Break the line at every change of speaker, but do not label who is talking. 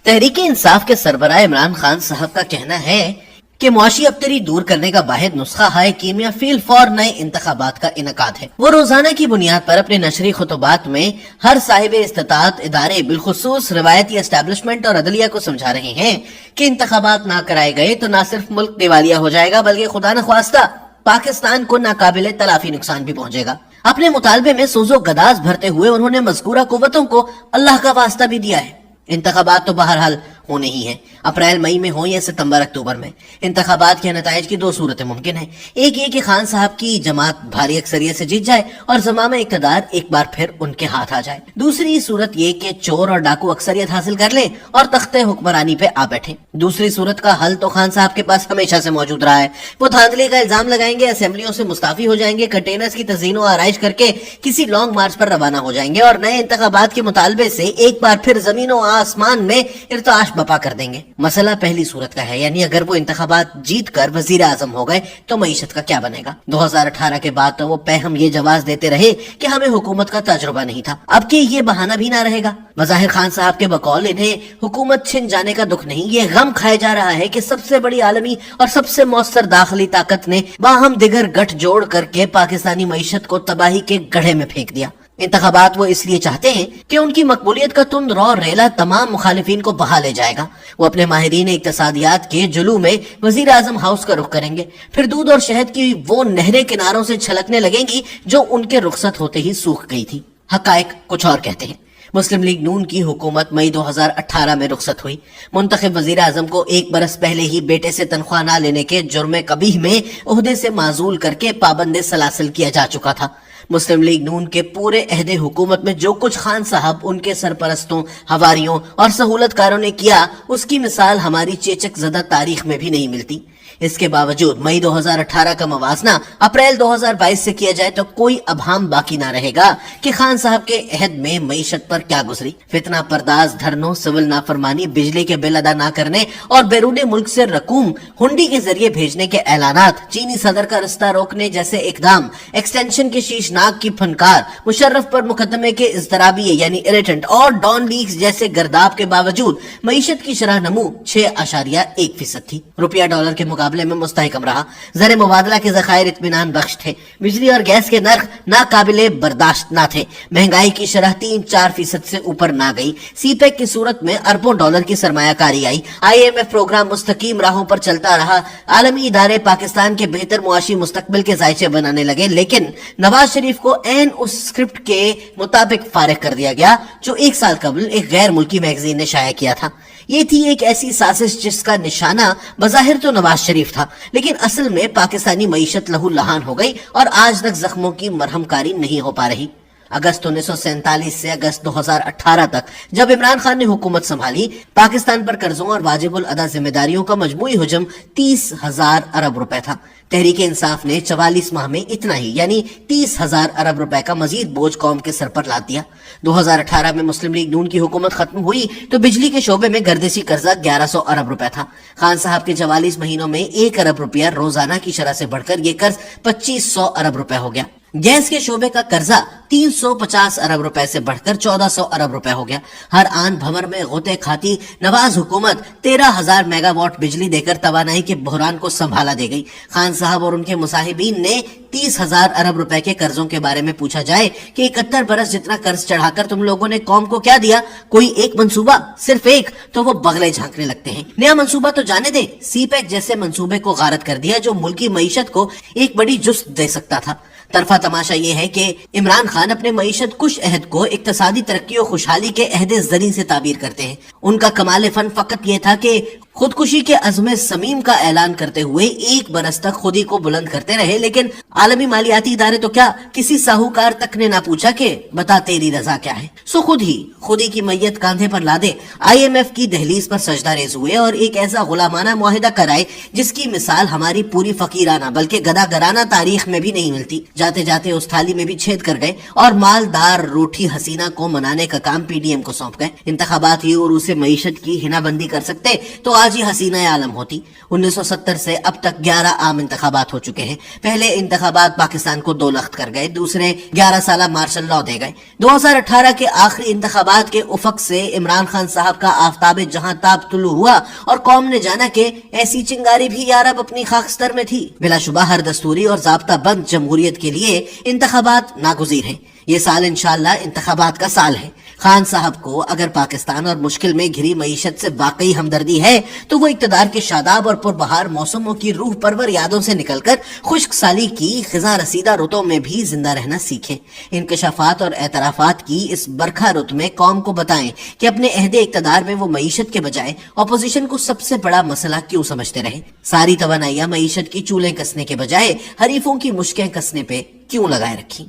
तहरीक इंसाफ के सरबराह इमरान खान साहब का कहना है कि मुआशी अबतरी दूर करने का वाहिद नुस्खा हाय कीमिया फील फॉर नए इंतखाबात का इनकाद है। वो रोजाना की बुनियाद पर अपने नशरी खुतबात में हर साहिब इस्तिताअत इदारे बिलखुसूस रिवायती एस्टेब्लिशमेंट और अदलिया को समझा रहे हैं कि इंतखाबात ना कराए गए तो न सिर्फ मुल्क दिवालिया हो जाएगा बल्कि खुदा न ख्वास्ता पाकिस्तान को नाकाबिले तलाफी नुकसान भी पहुंचेगा। अपने मुतालबे में सोजो गदाज भरते हुए उन्होंने मज़कूरा कुव्वतों को अल्लाह का वास्ता भी दिया है। इंतखाबात तो बहरहाल होने ही है, अप्रैल मई में हो या सितंबर अक्टूबर में। इंतखाबात के नताइज की दो सूरतें मुमकिन है। एक ये कि खान साहब की जमात भारी अक्सरियत से जीत जाए और ज़माम इक़्तिदार एक बार फिर उनके हाथ आ जाए। दूसरी सूरत ये कि चोर और डाकू अक्सरियत हासिल कर ले और तख्ते हुक्मरानी पे आ बैठे। दूसरी सूरत का हल तो खान साहब के पास हमेशा से मौजूद रहा है। वो धांधली का इल्जाम लगाएंगे, असेंबलियों से मुस्ताफी हो जाएंगे, कंटेनर्स की तज़ीनो आराइश करके किसी लॉन्ग मार्च पर रवाना हो जाएंगे और नए इंतखाबात के मुतालबे से एक बार फिर जमीन और आसमान में इर्ताश बपा कर देंगे। मसला पहली सूरत का है, यानी अगर वो इंतखाबात जीत कर वजीर आजम हो गए तो मईशत का क्या बनेगा। 2018 के बाद तो वो पैहम ये जवाब देते रहे कि हमें हुकूमत का तजुर्बा नहीं था। अब के ये बहाना भी ना रहेगा। बज़ाहिर खान साहब के बकौल इन्हें हुकूमत छिन जाने का दुख नहीं, ये गम खाया जा रहा है कि सबसे बड़ी आलमी और सबसे मौसर दाखिली ताकत ने बाहम दिगर गठ जोड़ करके पाकिस्तानी मईशत को तबाही के गड्ढे में फेंक दिया। इंतखाबात वो इसलिए चाहते हैं कि उनकी मकबूलियत का तुंद रौ रेला तमाम मुखालिफिन को बहा ले जाएगा। वो अपने माहिरीन इक्तसादियात के जुलू में वजीर आजम हाउस का रुख करेंगे, फिर दूध और शहद की वो नहरें किनारों से छलकने लगेंगी जो उनके रुखसत होते ही सूख गई थी। हकायक कुछ और कहते हैं। मुस्लिम लीग नून की हुकूमत मई 2018 में रुखसत हुई। मुंतखब वजीर आजम को एक बरस पहले ही बेटे से तनख्वाह न लेने के जुर्म कबीह में ओहदे से माजूल करके पाबंद सलासिल किया जा चुका था। मुस्लिम लीग नून के पूरे अहदे हुकूमत में जो कुछ खान साहब, उनके सरपरस्तों, हवारियों और सहूलतकारों ने किया उसकी मिसाल हमारी चेचक ज़दा तारीख में भी नहीं मिलती। इसके बावजूद मई 2018 का मवाजना अप्रैल 2022 से किया जाए तो कोई अभाम बाकी ना रहेगा कि खान साहब के अहद में मईशत पर क्या गुजरी। फितना पर्दाज धरनों, सिविल नाफरमानी, बिजली के बिल अदा न करने और बैरूने मुल्क से रकूम हुंडी के जरिए भेजने के ऐलानात, चीनी सदर का रास्ता रोकने जैसे इकदाम, एक्सटेंशन के शीशनाक की फनकार, मुशर्रफ पर मुकदमे के इज़्तराबी यानी इरिटेंट और डॉन लीक्स जैसे गर्दाब के बावजूद मईशत की शरह नमू 6.1% थी। रुपया डॉलर के मुकाबले में मुस्तहकम रहा। ज़र मुबादला के ज़खायर इत्मीनान बख्श थे। बिजली और गैस के नर्ख नाकाबिले बर्दाश्त न थे। महंगाई की शरह 3-4% से ऊपर ना गई। सीपेक की सूरत में अरबों डॉलर की सरमायाकारी आई। IMF प्रोग्राम मुस्तकीम राहों पर चलता रहा। आलमी इदारे पाकिस्तान के बेहतर मुआशी मुस्तकबिल के जायचे बनाने लगे, लेकिन नवाज शरीफ को ऐन उस स्क्रिप्ट के मुताबिक फारिग कर दिया गया जो 1 साल कबल एक गैर मुल्की मैगजीन ने शाया किया था। ये थी एक ऐसी साजिश जिसका निशाना बज़ाहिर तो नवाज शरीफ था, लेकिन असल में पाकिस्तानी मईशत लहू लहान हो गई और आज तक जख्मों की मरहमकारी नहीं हो पा रही। अगस्त 1947 से अगस्त 2018 तक जब इमरान खान ने हुकूमत संभाली, पाकिस्तान पर कर्जों और वाजिबुल अदा जिम्मेदारियों का मजमूई हुजम 30,000 अरब रुपए था। तहरीक इंसाफ ने 44 माह में इतना ही यानी 30,000 अरब रुपए का मजीद बोझ कौम के सर पर लाद दिया। 2018 में मुस्लिम लीग नून की हुकूमत खत्म हुई तो बिजली के शोबे में गर्दिशी कर्जा 1100 अरब रुपए था। खान साहब के 44 महीनों में 1 अरब रुपया रोजाना की शरह से बढ़कर ये कर्ज 2500 अरब रुपए हो गया। गैस के शोबे का कर्जा 350 अरब रुपए से बढ़कर 1400 अरब रुपए हो गया। हर आन भंवर में गोते खाती नवाज हुकूमत 13,000 मेगावाट बिजली देकर तवानाई के बहरान को संभाला दे गई। खान साहब और उनके मुसाहिबीन ने 30,000 अरब रुपए के कर्जों के बारे में पूछा जाए कि 71 बरस जितना कर्ज चढ़ाकर तुम लोगों ने कौम को क्या दिया, कोई एक मंसूबा, सिर्फ एक, तो वो बगले झांकने लगते हैं। नया मंसूबा तो जाने दे, सीपेक जैसे मंसूबे को गारत कर दिया जो मुल्की मईशत को एक बड़ी जुस्त दे सकता था। तरफा तमाशा ये है कि इमरान खान अपने मईशत कुश अहद को इक्तसादी तरक्की और खुशहाली के अहद ज़री से ताबीर करते हैं। उनका कमाल फन फकत ये था कि खुदकुशी के अज़्म समीम का ऐलान करते हुए 1 बरस तक खुदी को बुलंद करते रहे, लेकिन आलमी मालियाती इदारे तो क्या, किसी साहूकार तक ने ना पूछा कि बता तेरी रजा क्या है। सो खुदी की मैयत कांधे पर लादे IMF की दहलीज पर सजदा रेज हुए और एक ऐसा गुलामाना मुआहिदा कराए जिसकी मिसाल हमारी पूरी फकीराना बल्कि गदागराना तारीख में भी नहीं मिलती। जाते जाते उस थाली में भी छेद कर गए और मालदार रूठी हसीना को मनाने का काम PDM को सौंप गए। इंतखाबात ही और उसे मईशत की हिनाबंदी कर सकते तो آج ہی حسینہ عالم ہوتی۔ 1970 سے اب تک 11 عام انتخابات ہو چکے ہیں۔ پہلے انتخابات پاکستان کو 2 لخت کر گئے، دوسرے 11 سالہ مارشل لاء دے گئے۔ 2018 کے آخری انتخابات کے افق سے عمران خان صاحب کا آفتاب جہاں تاب طلوع ہوا اور قوم نے جانا کہ ایسی چنگاری بھی یارب اپنی خاکستر میں تھی۔ بلا شبہ ہر دستوری اور ضابطہ بند جمہوریت کے لیے انتخابات ناگزیر ہیں۔ یہ سال انشاءاللہ انتخابات کا سال ہے۔ خان صاحب کو اگر پاکستان اور مشکل میں گھری معیشت سے واقعی ہمدردی ہے تو وہ اقتدار کے شاداب اور پربہار موسموں کی روح پرور یادوں سے نکل کر خشک سالی کی خزاں رسیدہ رتوں میں بھی زندہ رہنا سیکھیں۔ انکشافات اور اعترافات کی اس برکھا رت میں قوم کو بتائیں کہ اپنے عہد اقتدار میں وہ معیشت کے بجائے اپوزیشن کو سب سے بڑا مسئلہ کیوں سمجھتے رہے، ساری توانائیاں معیشت کی چولیں کسنے کے بجائے حریفوں کی مشکیں کسنے پہ کیوں لگائے رکھی۔